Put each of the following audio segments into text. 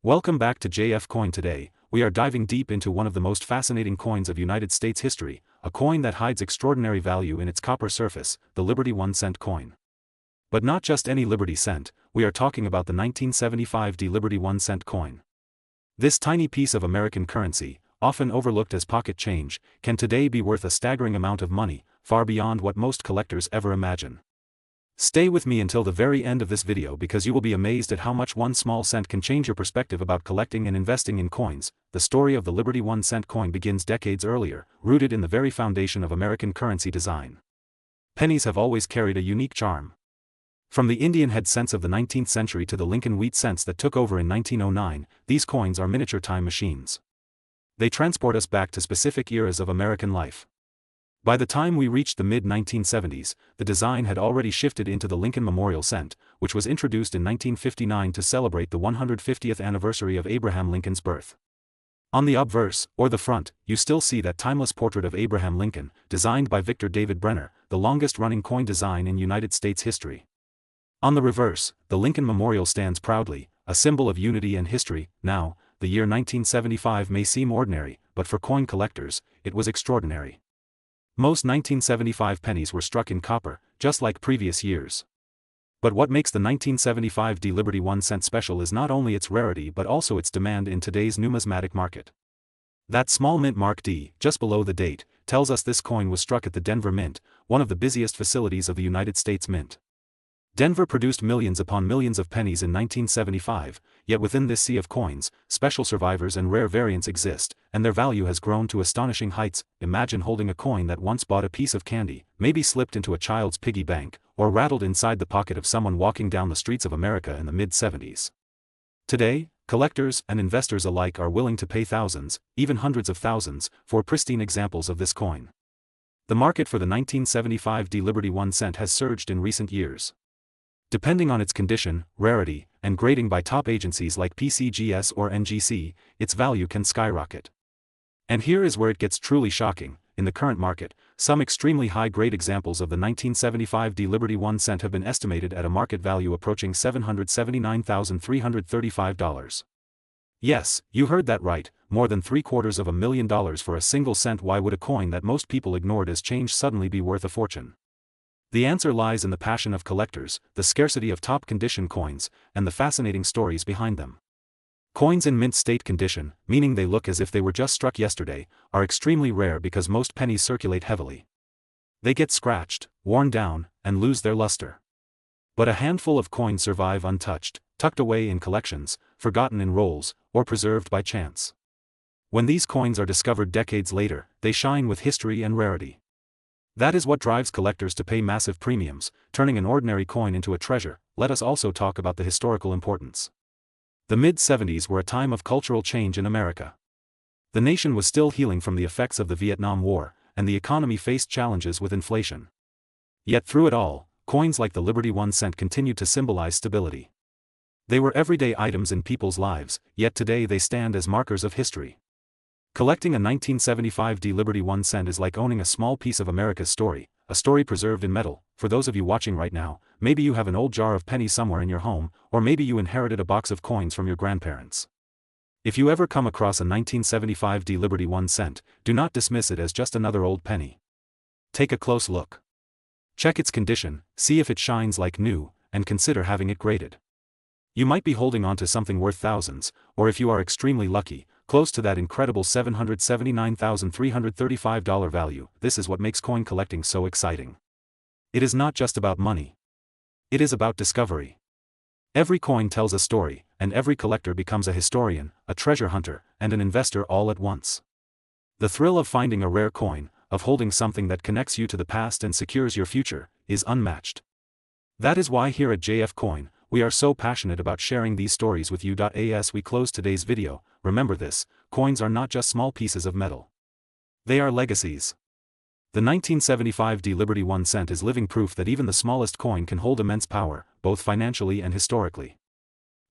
Welcome back to JF Coin. Today, we are diving deep into one of the most fascinating coins of United States history, a coin that hides extraordinary value in its copper surface, the Liberty 1-cent coin. But not just any Liberty cent, we are talking about the 1975 Liberty 1-cent coin. This tiny piece of American currency, often overlooked as pocket change, can today be worth a staggering amount of money, far beyond what most collectors ever imagine. Stay with me until the very end of this video because you will be amazed at how much one small cent can change your perspective about collecting and investing in coins. The story of the Liberty 1-cent coin begins decades earlier, rooted in the very foundation of American currency design. Pennies have always carried a unique charm. From the Indian head cents of the 19th century to the Lincoln wheat cents that took over in 1909, these coins are miniature time machines. They transport us back to specific eras of American life. By the time we reached the mid-1970s, the design had already shifted into the Lincoln Memorial Cent, which was introduced in 1959 to celebrate the 150th anniversary of Abraham Lincoln's birth. On the obverse, or the front, you still see that timeless portrait of Abraham Lincoln, designed by Victor David Brenner, the longest-running coin design in United States history. On the reverse, the Lincoln Memorial stands proudly, a symbol of unity and history. Now, the year 1975 may seem ordinary, but for coin collectors, it was extraordinary. Most 1975 pennies were struck in copper, just like previous years. But what makes the 1975 Liberty 1-cent special is not only its rarity but also its demand in today's numismatic market. That small mint mark D, just below the date, tells us this coin was struck at the Denver Mint, one of the busiest facilities of the United States Mint. Denver produced millions upon millions of pennies in 1975, yet within this sea of coins, special survivors and rare variants exist, and their value has grown to astonishing heights. Imagine holding a coin that once bought a piece of candy, maybe slipped into a child's piggy bank, or rattled inside the pocket of someone walking down the streets of America in the mid-70s. Today, collectors and investors alike are willing to pay thousands, even hundreds of thousands, for pristine examples of this coin. The market for the 1975 Liberty 1-cent has surged in recent years. Depending on its condition, rarity, and grading by top agencies like PCGS or NGC, its value can skyrocket. And here is where it gets truly shocking. In the current market, some extremely high-grade examples of the 1975 Liberty 1-cent have been estimated at a market value approaching $779,335. Yes, you heard that right, more than $750,000 for a single cent. Why would a coin that most people ignored as change suddenly be worth a fortune? The answer lies in the passion of collectors, the scarcity of top-condition coins, and the fascinating stories behind them. Coins in mint state condition, meaning they look as if they were just struck yesterday, are extremely rare because most pennies circulate heavily. They get scratched, worn down, and lose their luster. But a handful of coins survive untouched, tucked away in collections, forgotten in rolls, or preserved by chance. When these coins are discovered decades later, they shine with history and rarity. That is what drives collectors to pay massive premiums, turning an ordinary coin into a treasure. Let us also talk about the historical importance. The mid-70s were a time of cultural change in America. The nation was still healing from the effects of the Vietnam War, and the economy faced challenges with inflation. Yet through it all, coins like the Liberty 1-cent continued to symbolize stability. They were everyday items in people's lives, yet today they stand as markers of history. Collecting a 1975 Liberty 1-cent is like owning a small piece of America's story, a story preserved in metal. For those of you watching right now, maybe you have an old jar of pennies somewhere in your home, or maybe you inherited a box of coins from your grandparents. If you ever come across a 1975 Liberty 1-cent, do not dismiss it as just another old penny. Take a close look. Check its condition, see if it shines like new, and consider having it graded. You might be holding on to something worth thousands, or if you are extremely lucky, close to that incredible $779,335 value. This is what makes coin collecting so exciting. It is not just about money. It is about discovery. Every coin tells a story, and every collector becomes a historian, a treasure hunter, and an investor all at once. The thrill of finding a rare coin, of holding something that connects you to the past and secures your future, is unmatched. That is why here at JF Coin, we are so passionate about sharing these stories with you. As we close today's video, remember this: coins are not just small pieces of metal. They are legacies. The 1975 Liberty 1-cent is living proof that even the smallest coin can hold immense power, both financially and historically.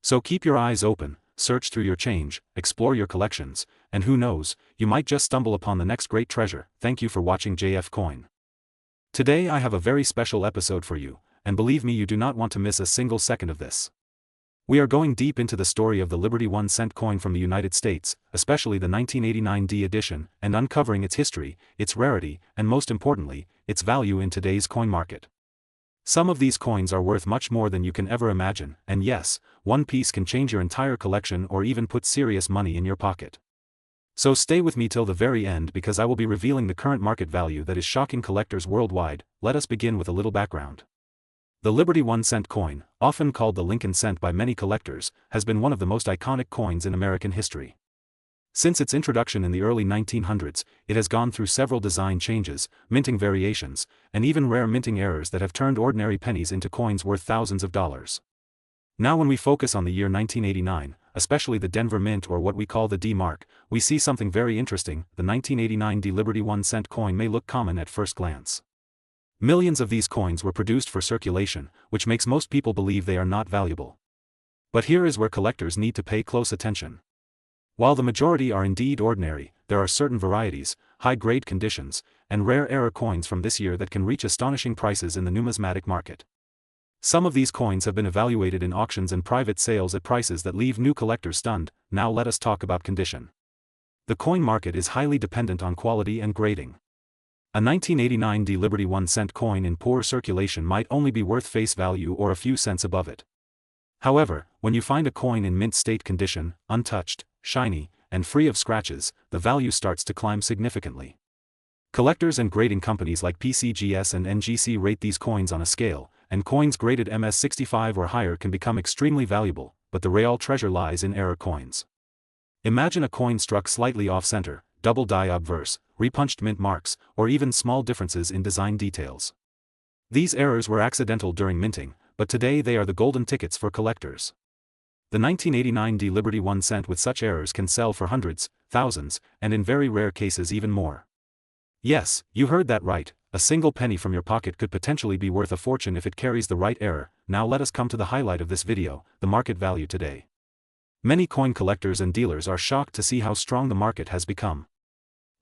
So keep your eyes open, search through your change, explore your collections, and who knows, you might just stumble upon the next great treasure. Thank you for watching JF Coin. Today I have a very special episode for you, and believe me, you do not want to miss a single second of this. We are going deep into the story of the Liberty 1 cent coin from the United States, especially the 1989 D edition, and uncovering its history, its rarity, and most importantly, its value in today's coin market. Some of these coins are worth much more than you can ever imagine, and yes, one piece can change your entire collection or even put serious money in your pocket. So stay with me till the very end because I will be revealing the current market value that is shocking collectors worldwide. Let us begin with a little background. The Liberty 1 cent coin, often called the Lincoln cent by many collectors, has been one of the most iconic coins in American history. Since its introduction in the early 1900s, it has gone through several design changes, minting variations, and even rare minting errors that have turned ordinary pennies into coins worth thousands of dollars. Now when we focus on the year 1989, especially the Denver Mint or what we call the D mark, we see something very interesting. The 1989 D Liberty 1 cent coin may look common at first glance. Millions of these coins were produced for circulation, which makes most people believe they are not valuable. But here is where collectors need to pay close attention. While the majority are indeed ordinary, there are certain varieties, high-grade conditions, and rare error coins from this year that can reach astonishing prices in the numismatic market. Some of these coins have been evaluated in auctions and private sales at prices that leave new collectors stunned. Now let us talk about condition. The coin market is highly dependent on quality and grading. A 1989 D Liberty 1 cent coin in poor circulation might only be worth face value or a few cents above it. However, when you find a coin in mint state condition, untouched, shiny, and free of scratches, the value starts to climb significantly. Collectors and grading companies like PCGS and NGC rate these coins on a scale, and coins graded MS65 or higher can become extremely valuable, but the real treasure lies in error coins. Imagine a coin struck slightly off-center, double die obverse, repunched mint marks, or even small differences in design details. These errors were accidental during minting, but today they are the golden tickets for collectors. The 1989 D Liberty 1 cent with such errors can sell for hundreds, thousands, and in very rare cases even more. Yes, you heard that right, a single penny from your pocket could potentially be worth a fortune if it carries the right error. Now let us come to the highlight of this video, the market value today. Many coin collectors and dealers are shocked to see how strong the market has become.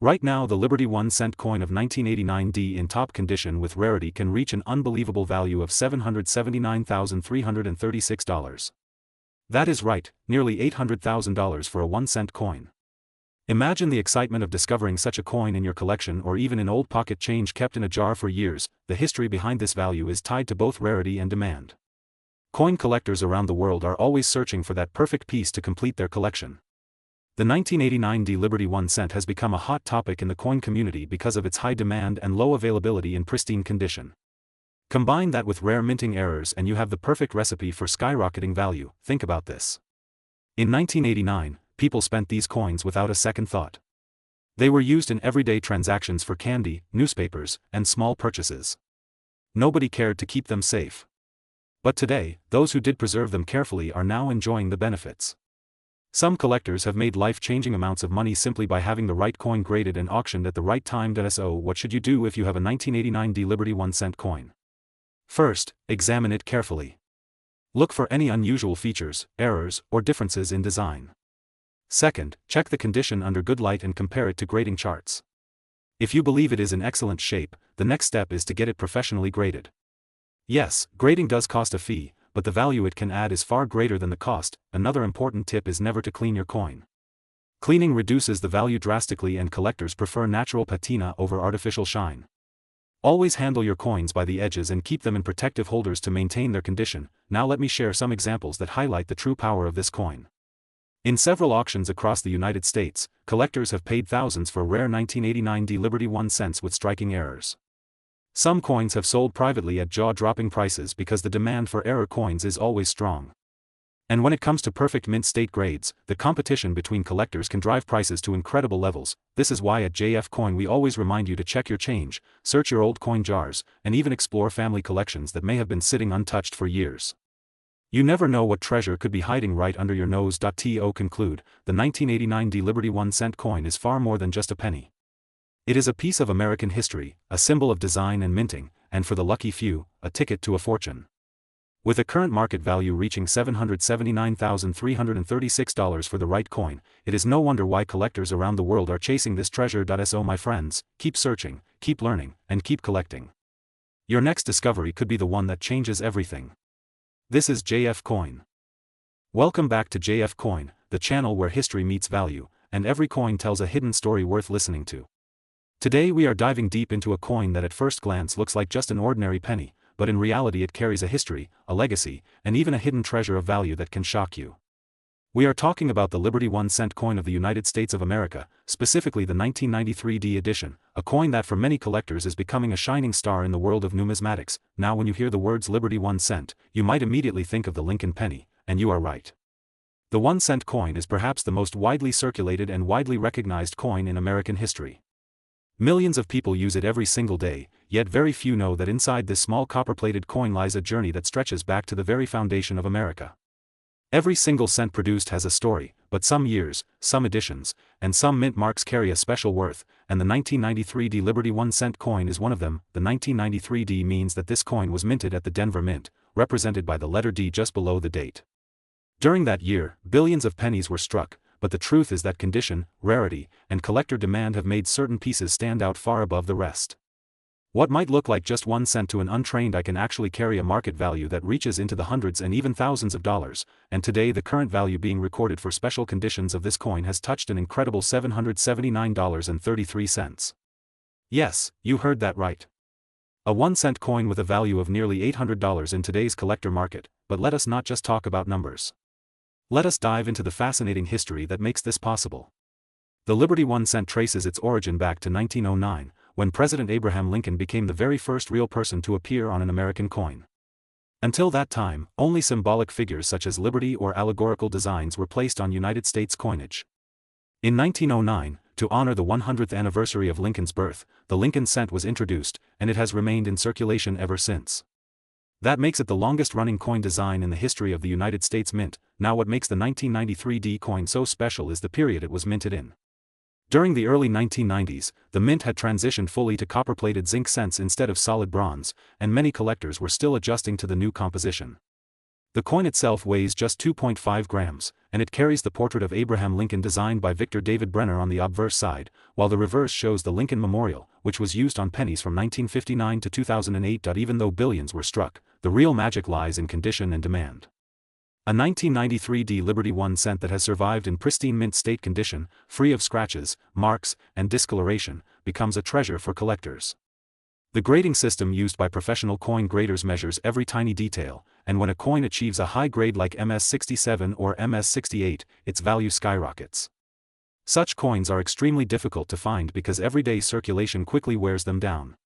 Right now the Liberty 1 cent coin of 1989 D in top condition with rarity can reach an unbelievable value of $779,336. That is right, nearly $800,000 for a 1 cent coin. Imagine the excitement of discovering such a coin in your collection or even in old pocket change kept in a jar for years. The history behind this value is tied to both rarity and demand. Coin collectors around the world are always searching for that perfect piece to complete their collection. The 1989 D Liberty 1 cent has become a hot topic in the coin community because of its high demand and low availability in pristine condition. Combine that with rare minting errors and you have the perfect recipe for skyrocketing value. Think about this. In 1989, people spent these coins without a second thought. They were used in everyday transactions for candy, newspapers, and small purchases. Nobody cared to keep them safe. But today, those who did preserve them carefully are now enjoying the benefits. Some collectors have made life-changing amounts of money simply by having the right coin graded and auctioned at the right time. So what should you do if you have a 1989 D Liberty 1 cent coin? First, examine it carefully. Look for any unusual features, errors, or differences in design. Second, check the condition under good light and compare it to grading charts. If you believe it is in excellent shape, the next step is to get it professionally graded. Yes, grading does cost a fee, but the value it can add is far greater than the cost. Another important tip is never to clean your coin. Cleaning reduces the value drastically and collectors prefer natural patina over artificial shine. Always handle your coins by the edges and keep them in protective holders to maintain their condition. Now let me share some examples that highlight the true power of this coin. In several auctions across the United States, collectors have paid thousands for rare 1989 D Liberty 1 cents with striking errors. Some coins have sold privately at jaw-dropping prices because the demand for error coins is always strong. And when it comes to perfect mint state grades, the competition between collectors can drive prices to incredible levels. This is why at JF Coin we always remind you to check your change, search your old coin jars, and even explore family collections that may have been sitting untouched for years. You never know what treasure could be hiding right under your nose. To conclude, the 1989 D Liberty 1 cent coin is far more than just a penny. It is a piece of American history, a symbol of design and minting, and for the lucky few, a ticket to a fortune. With a current market value reaching $779,336 for the right coin, it is no wonder why collectors around the world are chasing this treasure. So my friends, keep searching, keep learning, and keep collecting. Your next discovery could be the one that changes everything. This is JF Coin. Welcome back to JF Coin, the channel where history meets value, and every coin tells a hidden story worth listening to. Today we are diving deep into a coin that at first glance looks like just an ordinary penny, but in reality it carries a history, a legacy, and even a hidden treasure of value that can shock you. We are talking about the Liberty 1-cent coin of the United States of America, specifically the 1993 D edition, a coin that for many collectors is becoming a shining star in the world of numismatics. Now when you hear the words Liberty 1 cent, you might immediately think of the Lincoln penny, and you are right. The 1-cent coin is perhaps the most widely circulated and widely recognized coin in American history. Millions of people use it every single day, yet very few know that inside this small copper-plated coin lies a journey that stretches back to the very foundation of America. Every single cent produced has a story, but some years, some editions, and some mint marks carry a special worth, and the 1993 D Liberty 1-cent coin is one of them. The 1993 D means that this coin was minted at the Denver Mint, represented by the letter D just below the date. During that year, billions of pennies were struck, but the truth is that condition, rarity, and collector demand have made certain pieces stand out far above the rest. What might look like just 1 cent to an untrained eye can actually carry a market value that reaches into the hundreds and even thousands of dollars, and today the current value being recorded for special conditions of this coin has touched an incredible $779.33. Yes, you heard that right. A 1-cent coin with a value of nearly $800 in today's collector market, but let us not just talk about numbers. Let us dive into the fascinating history that makes this possible. The Liberty 1 cent traces its origin back to 1909, when President Abraham Lincoln became the very first real person to appear on an American coin. Until that time, only symbolic figures such as liberty or allegorical designs were placed on United States coinage. In 1909, to honor the 100th anniversary of Lincoln's birth, the Lincoln cent was introduced, and it has remained in circulation ever since. That makes it the longest-running coin design in the history of the United States Mint. Now what makes the 1993 D coin so special is the period it was minted in. During the early 1990s, the mint had transitioned fully to copper-plated zinc cents instead of solid bronze, and many collectors were still adjusting to the new composition. The coin itself weighs just 2.5 grams, and it carries the portrait of Abraham Lincoln designed by Victor David Brenner on the obverse side, while the reverse shows the Lincoln Memorial, which was used on pennies from 1959 to 2008. Even though billions were struck, the real magic lies in condition and demand. A 1993 D Liberty 1 cent that has survived in pristine mint state condition, free of scratches, marks, and discoloration, becomes a treasure for collectors. The grading system used by professional coin graders measures every tiny detail, and when a coin achieves a high grade like MS67 or MS68, its value skyrockets. Such coins are extremely difficult to find because everyday circulation quickly wears them down.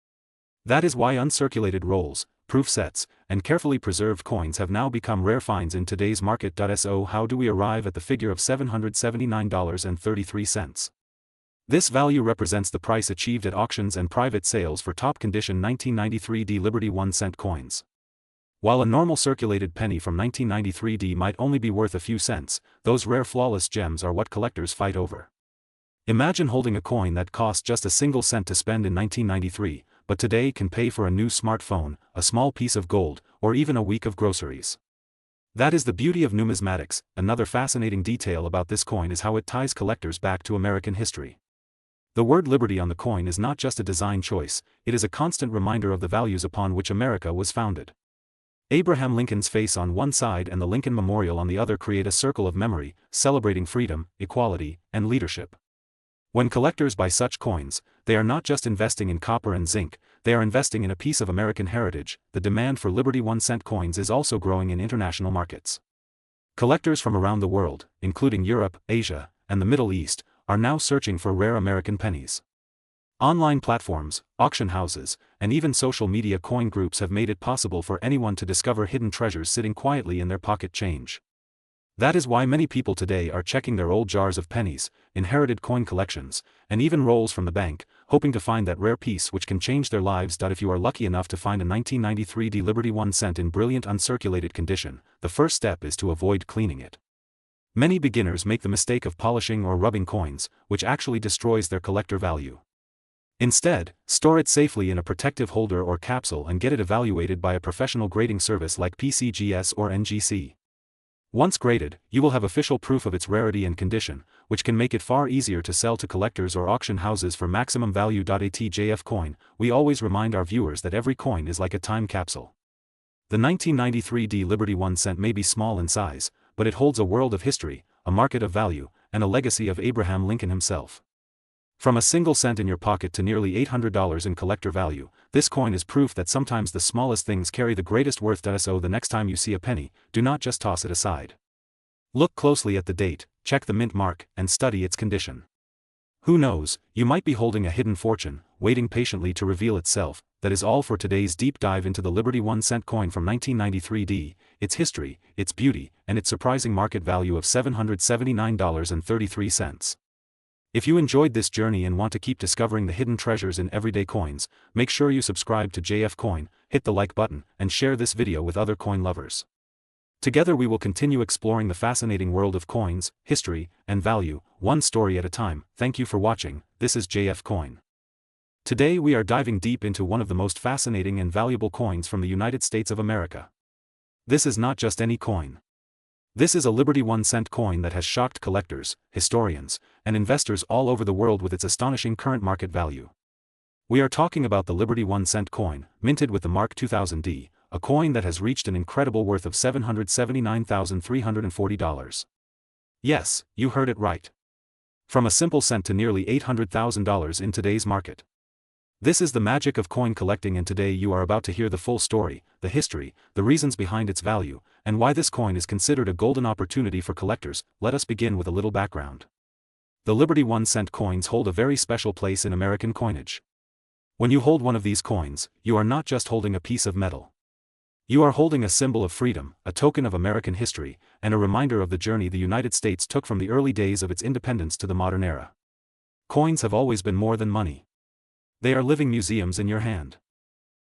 That is why uncirculated rolls, proof sets, and carefully preserved coins have now become rare finds in today's market. So how do we arrive at the figure of $779.33? This value represents the price achieved at auctions and private sales for top condition 1993 D Liberty 1 cent coins. While a normal circulated penny from 1993 D might only be worth a few cents, those rare flawless gems are what collectors fight over. Imagine holding a coin that cost just a single cent to spend in 1993, but today can pay for a new smartphone, a small piece of gold, or even a week of groceries. That is the beauty of numismatics. Another fascinating detail about this coin is how it ties collectors back to American history. The word liberty on the coin is not just a design choice, it is a constant reminder of the values upon which America was founded. Abraham Lincoln's face on one side and the Lincoln Memorial on the other create a circle of memory, celebrating freedom, equality, and leadership. When collectors buy such coins, they are not just investing in copper and zinc, they are investing in a piece of American heritage. The demand for Liberty 1 cent coins is also growing in international markets. Collectors from around the world, including Europe, Asia, and the Middle East, are now searching for rare American pennies. Online platforms, auction houses, and even social media coin groups have made it possible for anyone to discover hidden treasures sitting quietly in their pocket change. That is why many people today are checking their old jars of pennies, inherited coin collections, and even rolls from the bank, hoping to find that rare piece which can change their lives. If you are lucky enough to find a 1993 D Liberty 1 cent in brilliant uncirculated condition, the first step is to avoid cleaning it. Many beginners make the mistake of polishing or rubbing coins, which actually destroys their collector value. Instead, store it safely in a protective holder or capsule and get it evaluated by a professional grading service like PCGS or NGC. Once graded, you will have official proof of its rarity and condition, which can make it far easier to sell to collectors or auction houses for maximum value. At JF Coin, we always remind our viewers that every coin is like a time capsule. The 1993 D Liberty 1 cent may be small in size, but it holds a world of history, a market of value, and a legacy of Abraham Lincoln himself. From a single cent in your pocket to nearly $800 in collector value, this coin is proof that sometimes the smallest things carry the greatest worth. So the next time you see a penny, do not just toss it aside. Look closely at the date, check the mint mark, and study its condition. Who knows, you might be holding a hidden fortune, waiting patiently to reveal itself. That is all for today's deep dive into the Liberty 1-cent coin from 1993, its history, its beauty, and its surprising market value of $779.33. If you enjoyed this journey and want to keep discovering the hidden treasures in everyday coins, make sure you subscribe to JF Coin, hit the like button, and share this video with other coin lovers. Together we will continue exploring the fascinating world of coins, history, and value, one story at a time. Thank you for watching. This is JF Coin. Today we are diving deep into one of the most fascinating and valuable coins from the United States of America. This is not just any coin. This is a Liberty 1-cent coin that has shocked collectors, historians, and investors all over the world with its astonishing current market value. We are talking about the Liberty 1-cent coin, minted with the mark 2000D, a coin that has reached an incredible worth of $779,340. Yes, you heard it right. From a simple cent to nearly $800,000 in today's market. This is the magic of coin collecting, and today you are about to hear the full story, the history, the reasons behind its value, and why this coin is considered a golden opportunity for collectors. Let us begin with a little background. The Liberty 1-cent coins hold a very special place in American coinage. When you hold one of these coins, you are not just holding a piece of metal. You are holding a symbol of freedom, a token of American history, and a reminder of the journey the United States took from the early days of its independence to the modern era. Coins have always been more than money. They are living museums in your hand.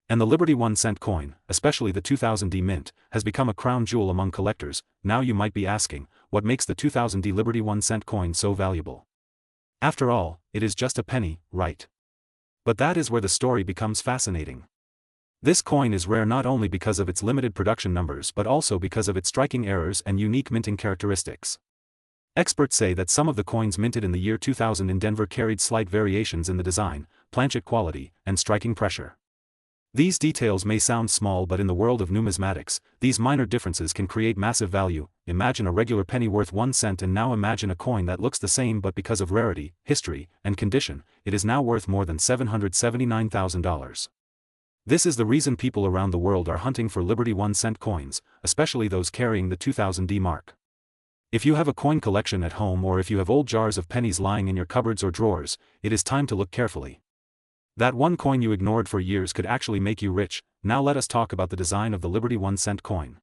And the Liberty 1-cent coin, especially the 2000D mint, has become a crown jewel among collectors. Now you might be asking, what makes the 2000D Liberty 1-cent coin so valuable? After all, it is just a penny, right? But that is where the story becomes fascinating. This coin is rare not only because of its limited production numbers but also because of its striking errors and unique minting characteristics. Experts say that some of the coins minted in the year 2000 in Denver carried slight variations in the design, planchet quality, and striking pressure. These details may sound small, but in the world of numismatics, these minor differences can create massive value. Imagine a regular penny worth 1 cent and now imagine a coin that looks the same, but because of rarity, history, and condition, it is now worth more than $779,000. This is the reason people around the world are hunting for Liberty 1-cent coins, especially those carrying the 2000D mark. If you have a coin collection at home, or if you have old jars of pennies lying in your cupboards or drawers, it is time to look carefully. That one coin you ignored for years could actually make you rich. Now let us talk about the design of the Liberty 1-cent coin.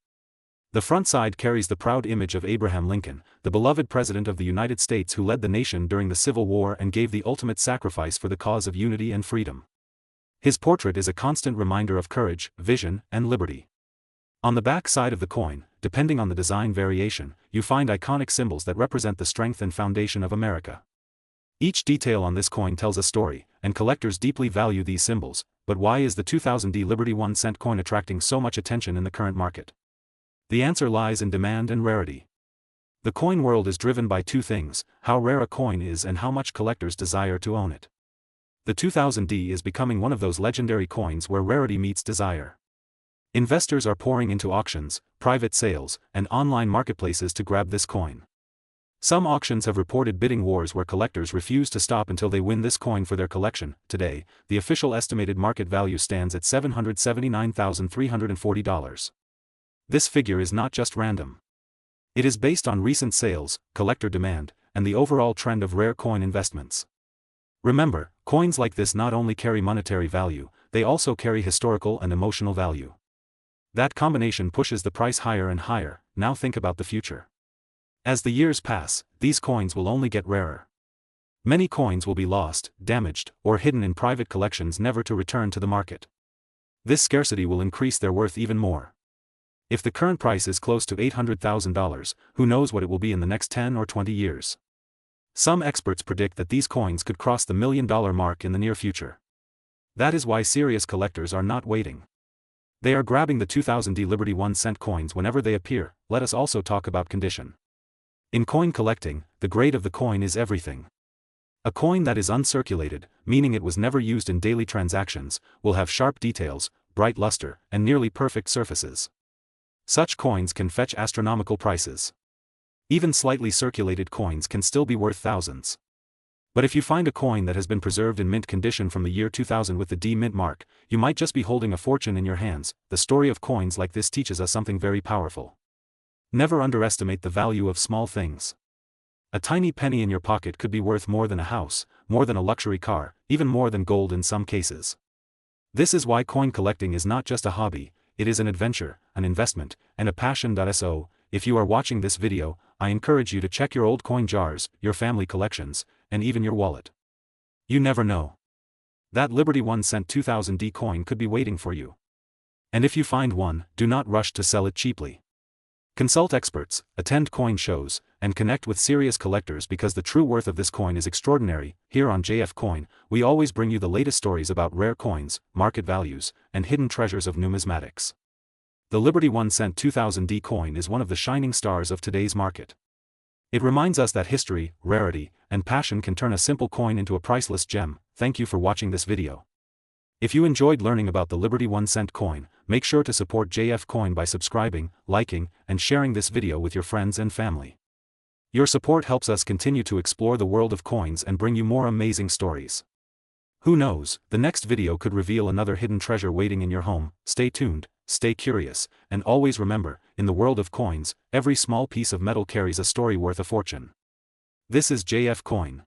The front side carries the proud image of Abraham Lincoln, the beloved President of the United States who led the nation during the Civil War and gave the ultimate sacrifice for the cause of unity and freedom. His portrait is a constant reminder of courage, vision, and liberty. On the back side of the coin, depending on the design variation, you find iconic symbols that represent the strength and foundation of America. Each detail on this coin tells a story, and collectors deeply value these symbols. But why is the 2000D Liberty 1-cent coin attracting so much attention in the current market? The answer lies in demand and rarity. The coin world is driven by two things: how rare a coin is and how much collectors desire to own it. The 2000D is becoming one of those legendary coins where rarity meets desire. Investors are pouring into auctions, private sales, and online marketplaces to grab this coin. Some auctions have reported bidding wars where collectors refuse to stop until they win this coin for their collection. Today, the official estimated market value stands at $779,340. This figure is not just random. It is based on recent sales, collector demand, and the overall trend of rare coin investments. Remember, coins like this not only carry monetary value, they also carry historical and emotional value. That combination pushes the price higher and higher. Now think about the future. As the years pass, these coins will only get rarer. Many coins will be lost, damaged, or hidden in private collections never to return to the market. This scarcity will increase their worth even more. If the current price is close to $800,000, who knows what it will be in the next 10 or 20 years. Some experts predict that these coins could cross the $1 million mark in the near future. That is why serious collectors are not waiting. They are grabbing the 2000D Liberty 1-cent coins whenever they appear. Let us also talk about condition. In coin collecting, the grade of the coin is everything. A coin that is uncirculated, meaning it was never used in daily transactions, will have sharp details, bright luster, and nearly perfect surfaces. Such coins can fetch astronomical prices. Even slightly circulated coins can still be worth thousands. But if you find a coin that has been preserved in mint condition from the year 2000 with the D mint mark, you might just be holding a fortune in your hands. The story of coins like this teaches us something very powerful. Never underestimate the value of small things. A tiny penny in your pocket could be worth more than a house, more than a luxury car, even more than gold in some cases. This is why coin collecting is not just a hobby, it is an adventure, an investment, and a passion. So, if you are watching this video, I encourage you to check your old coin jars, your family collections, and even your wallet. You never know. That Liberty 1 cent 2000 D coin could be waiting for you. And if you find one, do not rush to sell it cheaply. Consult experts, attend coin shows, and connect with serious collectors because the true worth of this coin is extraordinary. Here on JF Coin, we always bring you the latest stories about rare coins, market values, and hidden treasures of numismatics. The Liberty 1 cent 2000 D coin is one of the shining stars of today's market. It reminds us that history, rarity, and passion can turn a simple coin into a priceless gem. Thank you for watching this video. If you enjoyed learning about the Liberty 1 cent coin, make sure to support JF Coin by subscribing, liking, and sharing this video with your friends and family. Your support helps us continue to explore the world of coins and bring you more amazing stories. Who knows, the next video could reveal another hidden treasure waiting in your home. Stay tuned, stay curious, and always remember, in the world of coins, every small piece of metal carries a story worth a fortune. This is JF Coin.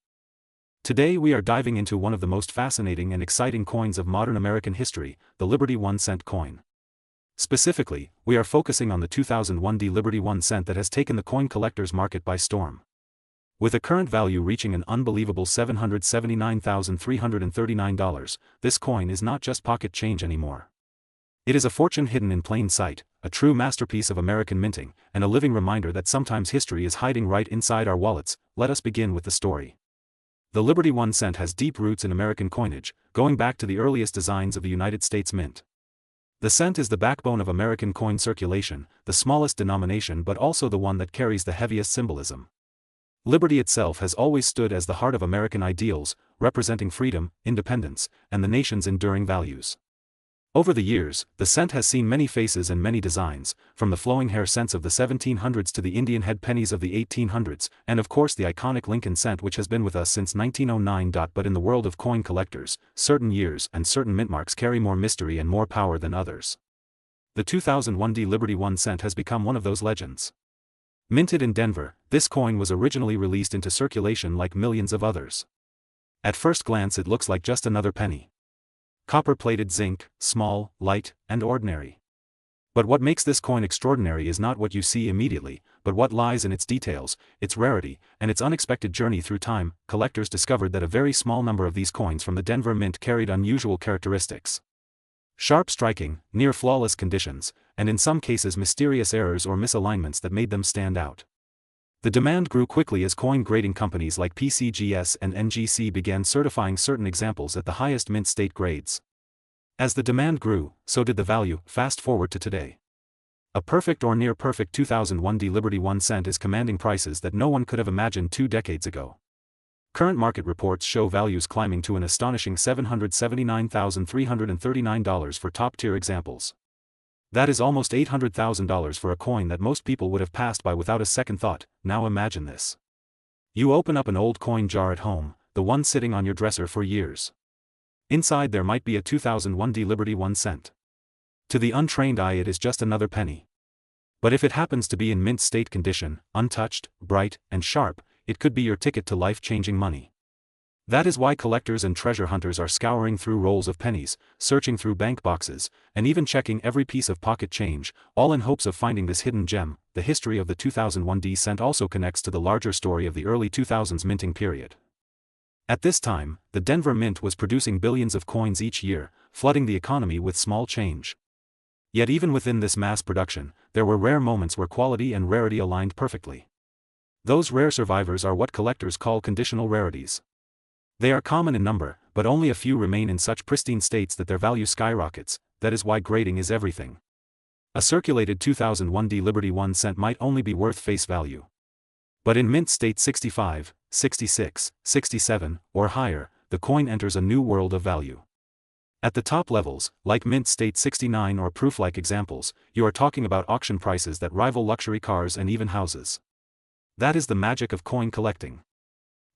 Today we are diving into one of the most fascinating and exciting coins of modern American history, the Liberty 1 cent coin. Specifically, we are focusing on the 2001 D Liberty 1 cent that has taken the coin collector's market by storm. With a current value reaching an unbelievable $779,339, this coin is not just pocket change anymore. It is a fortune hidden in plain sight, a true masterpiece of American minting, and a living reminder that sometimes history is hiding right inside our wallets. Let us begin with the story. The Liberty 1 cent has deep roots in American coinage, going back to the earliest designs of the United States Mint. The cent is the backbone of American coin circulation, the smallest denomination but also the one that carries the heaviest symbolism. Liberty itself has always stood as the heart of American ideals, representing freedom, independence, and the nation's enduring values. Over the years, the cent has seen many faces and many designs, from the flowing hair cents of the 1700s to the Indian head pennies of the 1800s, and of course the iconic Lincoln cent which has been with us since 1909. But in the world of coin collectors, certain years and certain mint marks carry more mystery and more power than others. The 2001 D Liberty 1 cent has become one of those legends. Minted in Denver, this coin was originally released into circulation like millions of others. At first glance it looks like just another penny. Copper-plated zinc, small, light, and ordinary. But what makes this coin extraordinary is not what you see immediately, but what lies in its details, its rarity, and its unexpected journey through time. Collectors discovered that a very small number of these coins from the Denver Mint carried unusual characteristics. Sharp striking, near-flawless conditions, and in some cases mysterious errors or misalignments that made them stand out. The demand grew quickly as coin grading companies like PCGS and NGC began certifying certain examples at the highest mint state grades. As the demand grew, so did the value. Fast forward to today. A perfect or near-perfect 2001 D Liberty 1 cent is commanding prices that no one could have imagined 2 decades ago. Current market reports show values climbing to an astonishing $779,339 for top-tier examples. That is almost $800,000 for a coin that most people would have passed by without a second thought. Now imagine this. You open up an old coin jar at home, the one sitting on your dresser for years. Inside there might be a 2001 D Liberty 1 cent. To the untrained eye it is just another penny. But if it happens to be in mint state condition, untouched, bright, and sharp, it could be your ticket to life-changing money. That is why collectors and treasure hunters are scouring through rolls of pennies, searching through bank boxes, and even checking every piece of pocket change, all in hopes of finding this hidden gem. The history of the 2001 D cent also connects to the larger story of the early 2000s minting period. At this time, the Denver Mint was producing billions of coins each year, flooding the economy with small change. Yet even within this mass production, there were rare moments where quality and rarity aligned perfectly. Those rare survivors are what collectors call conditional rarities. They are common in number, but only a few remain in such pristine states that their value skyrockets. That is why grading is everything. A circulated 2001 D Liberty 1 cent might only be worth face value. But in mint state 65, 66, 67, or higher, the coin enters a new world of value. At the top levels, like mint state 69 or proof-like examples, you are talking about auction prices that rival luxury cars and even houses. That is the magic of coin collecting.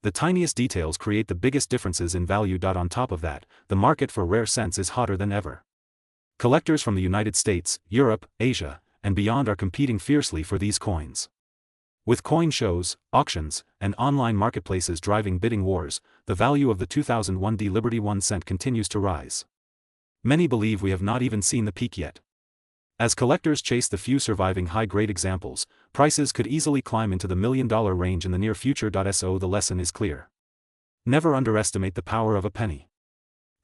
The tiniest details create the biggest differences in value. On top of that, the market for rare cents is hotter than ever. Collectors from the United States, Europe, Asia, and beyond are competing fiercely for these coins. With coin shows, auctions, and online marketplaces driving bidding wars, the value of the 2001 Liberty 1 cent continues to rise. Many believe we have not even seen the peak yet. As collectors chase the few surviving high-grade examples, prices could easily climb into the $1 million range in the near future. So the lesson is clear. Never underestimate the power of a penny.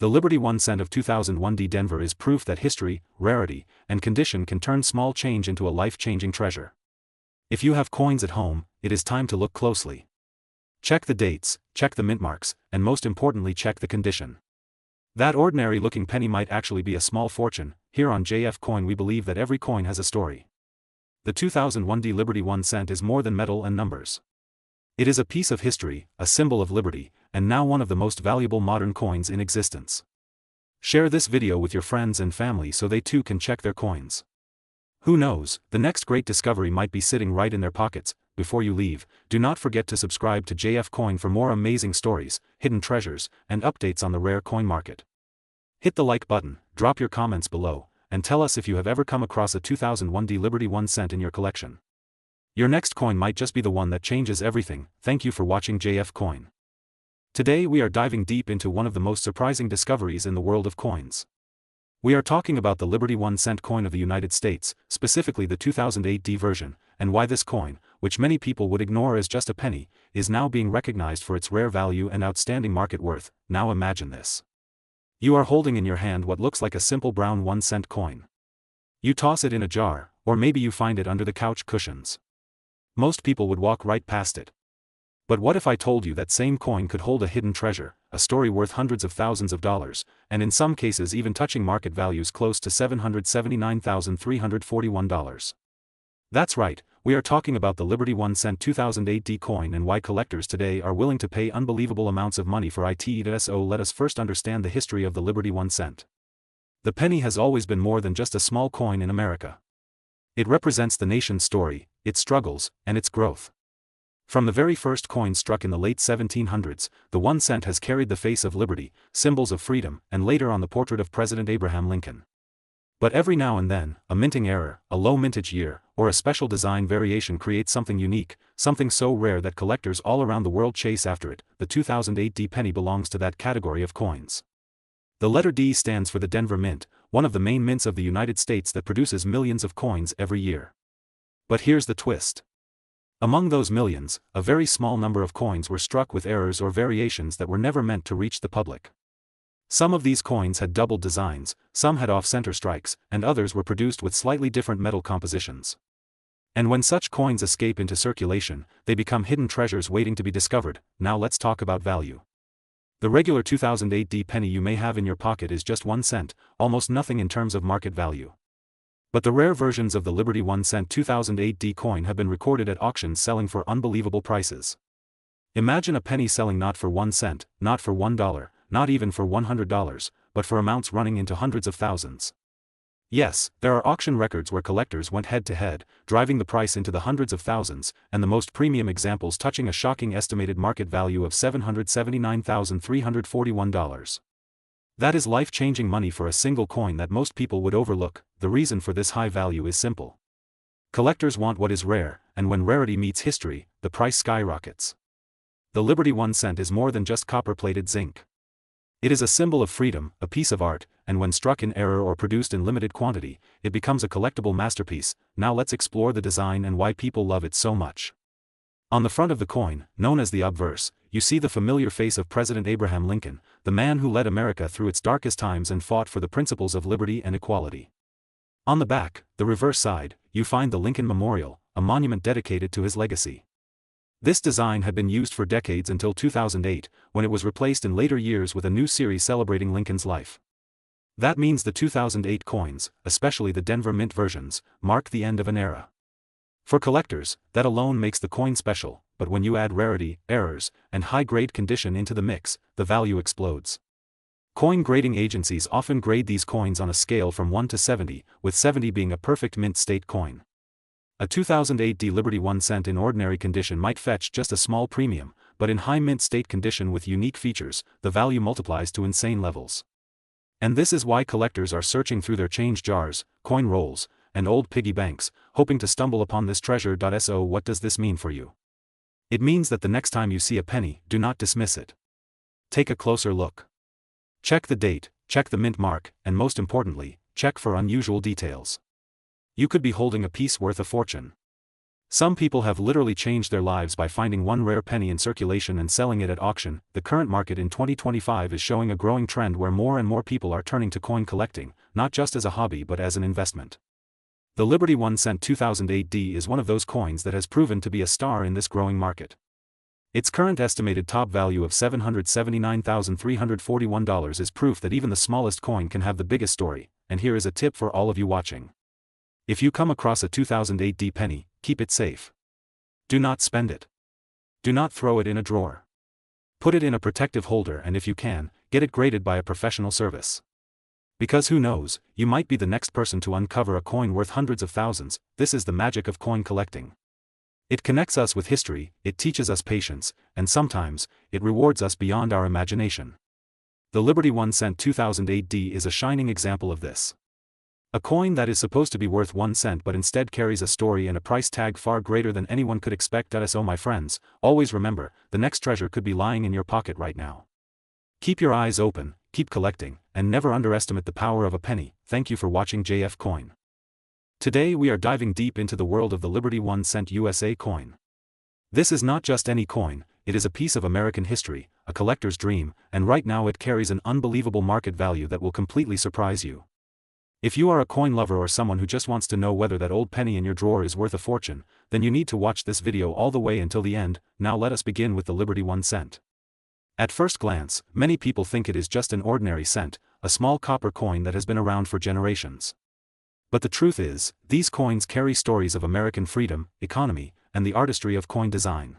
The Liberty 1 cent of 2001 Denver is proof that history, rarity, and condition can turn small change into a life-changing treasure. If you have coins at home, it is time to look closely. Check the dates, check the mint marks, and most importantly check the condition. That ordinary-looking penny might actually be a small fortune. Here on JF Coin we believe that every coin has a story. The 2001 Liberty 1 cent is more than metal and numbers. It is a piece of history, a symbol of liberty, and now one of the most valuable modern coins in existence. Share this video with your friends and family so they too can check their coins. Who knows, the next great discovery might be sitting right in their pockets. Before you leave, do not forget to subscribe to JF Coin for more amazing stories, hidden treasures, and updates on the rare coin market. Hit the like button, drop your comments below, and tell us if you have ever come across a 2001 Liberty 1 cent in your collection. Your next coin might just be the one that changes everything. Thank you for watching JF Coin. Today we are diving deep into one of the most surprising discoveries in the world of coins. We are talking about the Liberty 1 cent coin of the United States, specifically the 2008 version, and why this coin, which many people would ignore as just a penny, is now being recognized for its rare value and outstanding market worth. Now imagine this. You are holding in your hand what looks like a simple brown 1 cent coin. You toss it in a jar, or maybe you find it under the couch cushions. Most people would walk right past it. But what if I told you that same coin could hold a hidden treasure, a story worth hundreds of thousands of dollars, and in some cases even touching market values close to $779,341? That's right, we are talking about the Liberty 1 cent 2008 coin and why collectors today are willing to pay unbelievable amounts of money for it. So let us first understand the history of the Liberty 1 cent. The penny has always been more than just a small coin in America. It represents the nation's story, its struggles, and its growth. From the very first coin struck in the late 1700s, the 1 cent has carried the face of liberty, symbols of freedom, and later on the portrait of President Abraham Lincoln. But every now and then, a minting error, a low mintage year, or a special design variation creates something unique, something so rare that collectors all around the world chase after it. The 2008 penny belongs to that category of coins. The letter D stands for the Denver Mint, one of the main mints of the United States that produces millions of coins every year. But here's the twist. Among those millions, a very small number of coins were struck with errors or variations that were never meant to reach the public. Some of these coins had doubled designs, some had off-center strikes, and others were produced with slightly different metal compositions. And when such coins escape into circulation, they become hidden treasures waiting to be discovered. Now let's talk about value. The regular 2008 penny you may have in your pocket is just 1 cent, almost nothing in terms of market value. But the rare versions of the Liberty 1 cent 2008 coin have been recorded at auctions selling for unbelievable prices. Imagine a penny selling not for 1 cent, not for $1, not even for $100, but for amounts running into hundreds of thousands. Yes, there are auction records where collectors went head-to-head, driving the price into the hundreds of thousands, and the most premium examples touching a shocking estimated market value of $779,341. That is life-changing money for a single coin that most people would overlook. The reason for this high value is simple. Collectors want what is rare, and when rarity meets history, the price skyrockets. The Liberty 1 cent is more than just copper-plated zinc. It is a symbol of freedom, a piece of art, and when struck in error or produced in limited quantity, it becomes a collectible masterpiece. Now let's explore the design and why people love it so much. On the front of the coin, known as the obverse, you see the familiar face of President Abraham Lincoln, the man who led America through its darkest times and fought for the principles of liberty and equality. On the back, the reverse side, you find the Lincoln Memorial, a monument dedicated to his legacy. This design had been used for decades until 2008, when it was replaced in later years with a new series celebrating Lincoln's life. That means the 2008 coins, especially the Denver Mint versions, mark the end of an era. For collectors, that alone makes the coin special, but when you add rarity, errors, and high-grade condition into the mix, the value explodes. Coin grading agencies often grade these coins on a scale from 1 to 70, with 70 being a perfect mint state coin. A 2008 Liberty 1 cent in ordinary condition might fetch just a small premium, but in high mint state condition with unique features, the value multiplies to insane levels. And this is why collectors are searching through their change jars, coin rolls, and old piggy banks, hoping to stumble upon this treasure. So what does this mean for you? It means that the next time you see a penny, do not dismiss it. Take a closer look. Check the date, check the mint mark, and most importantly, check for unusual details. You could be holding a piece worth a fortune. Some people have literally changed their lives by finding one rare penny in circulation and selling it at auction. The current market in 2025 is showing a growing trend where more and more people are turning to coin collecting, not just as a hobby but as an investment. The Liberty 1 cent 2008 is one of those coins that has proven to be a star in this growing market. Its current estimated top value of $779,341 is proof that even the smallest coin can have the biggest story, and here is a tip for all of you watching. If you come across a 2008 penny, keep it safe. Do not spend it. Do not throw it in a drawer. Put it in a protective holder, and if you can, get it graded by a professional service. Because who knows, you might be the next person to uncover a coin worth hundreds of thousands. This is the magic of coin collecting. It connects us with history, it teaches us patience, and sometimes, it rewards us beyond our imagination. The Liberty 1 cent 2008 is a shining example of this. A coin that is supposed to be worth 1 cent but instead carries a story and a price tag far greater than anyone could expect. So my friends, always remember, the next treasure could be lying in your pocket right now. Keep your eyes open, keep collecting, and never underestimate the power of a penny. Thank you for watching JF Coin. Today we are diving deep into the world of the Liberty 1 cent USA coin. This is not just any coin, it is a piece of American history, a collector's dream, and right now it carries an unbelievable market value that will completely surprise you. If you are a coin lover or someone who just wants to know whether that old penny in your drawer is worth a fortune, then you need to watch this video all the way until the end. Now let us begin with the Liberty 1 cent. At first glance, many people think it is just an ordinary cent, a small copper coin that has been around for generations. But the truth is, these coins carry stories of American freedom, economy, and the artistry of coin design.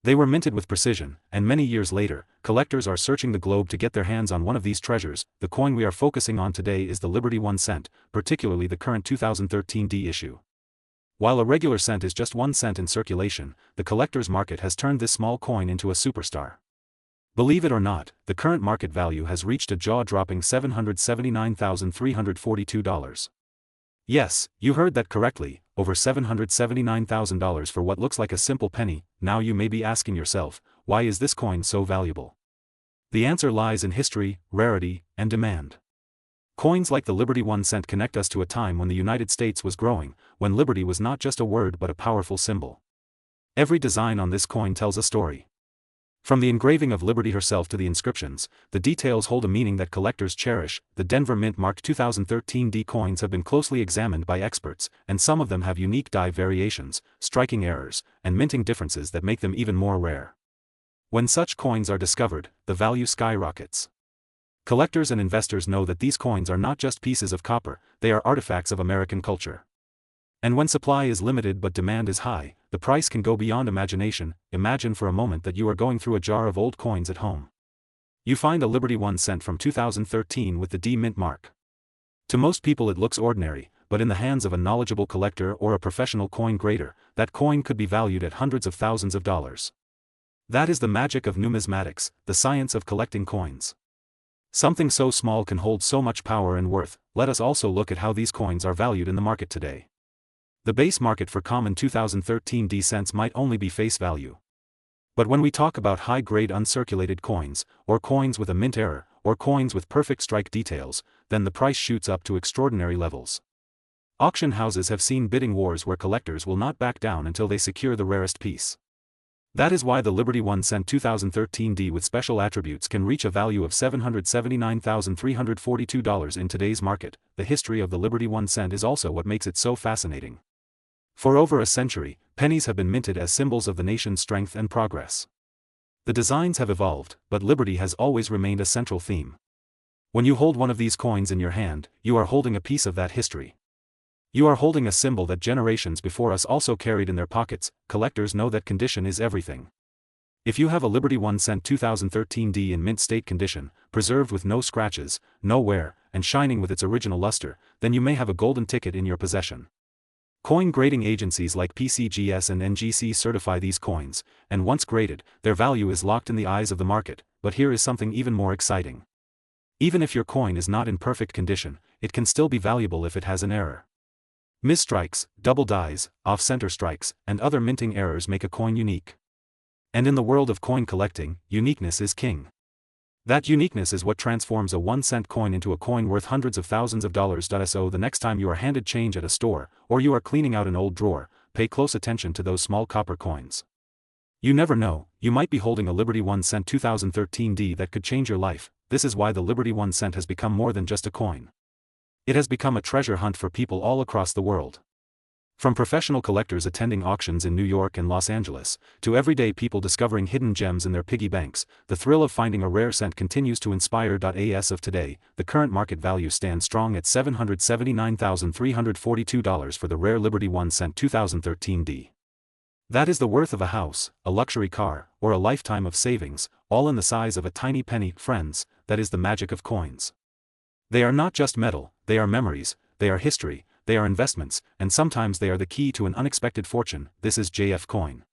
They were minted with precision, and many years later, collectors are searching the globe to get their hands on one of these treasures. The coin we are focusing on today is the Liberty 1 cent, particularly the current 2013 issue. While a regular cent is just 1 cent in circulation, the collector's market has turned this small coin into a superstar. Believe it or not, the current market value has reached a jaw-dropping $779,342. Yes, you heard that correctly, over $779,000 for what looks like a simple penny. Now you may be asking yourself, why is this coin so valuable? The answer lies in history, rarity, and demand. Coins like the Liberty 1 cent connect us to a time when the United States was growing, when liberty was not just a word but a powerful symbol. Every design on this coin tells a story. From the engraving of Liberty herself to the inscriptions, the details hold a meaning that collectors cherish. The Denver Mint-marked 2013 coins have been closely examined by experts, and some of them have unique die variations, striking errors, and minting differences that make them even more rare. When such coins are discovered, the value skyrockets. Collectors and investors know that these coins are not just pieces of copper, they are artifacts of American culture. And when supply is limited but demand is high, the price can go beyond imagination. Imagine for a moment that you are going through a jar of old coins at home. You find a Liberty 1 cent from 2013 with the D mint mark. To most people it looks ordinary, but in the hands of a knowledgeable collector or a professional coin grader, that coin could be valued at hundreds of thousands of dollars. That is the magic of numismatics, the science of collecting coins. Something so small can hold so much power and worth. Let us also look at how these coins are valued in the market today. The base market for common 2013 cents might only be face value. But when we talk about high-grade uncirculated coins, or coins with a mint error, or coins with perfect strike details, then the price shoots up to extraordinary levels. Auction houses have seen bidding wars where collectors will not back down until they secure the rarest piece. That is why the Liberty 1 cent 2013 with special attributes can reach a value of $779,342 in today's market. The history of the Liberty 1 cent is also what makes it so fascinating. For over a century, pennies have been minted as symbols of the nation's strength and progress. The designs have evolved, but liberty has always remained a central theme. When you hold one of these coins in your hand, you are holding a piece of that history. You are holding a symbol that generations before us also carried in their pockets. Collectors know that condition is everything. If you have a Liberty 1 cent 2013 in mint state condition, preserved with no scratches, no wear, and shining with its original luster, then you may have a golden ticket in your possession. Coin grading agencies like PCGS and NGC certify these coins, and once graded, their value is locked in the eyes of the market. But here is something even more exciting. Even if your coin is not in perfect condition, it can still be valuable if it has an error. Misstrikes, double dies, off-center strikes, and other minting errors make a coin unique. And in the world of coin collecting, uniqueness is king. That uniqueness is what transforms a 1-cent coin into a coin worth hundreds of thousands of dollars. So the next time you are handed change at a store, or you are cleaning out an old drawer, pay close attention to those small copper coins. You never know, you might be holding a Liberty 1 cent 2013 D that could change your life. This is why the Liberty 1 cent has become more than just a coin. It has become a treasure hunt for people all across the world. From professional collectors attending auctions in New York and Los Angeles, to everyday people discovering hidden gems in their piggy banks, the thrill of finding a rare cent continues to inspire. As of today, the current market value stands strong at $779,342 for the rare Liberty 1 cent 2013 D. That is the worth of a house, a luxury car, or a lifetime of savings, all in the size of a tiny penny. Friends, that is the magic of coins. They are not just metal, they are memories, they are history, they are investments, and sometimes they are the key to an unexpected fortune. This is JF Coin.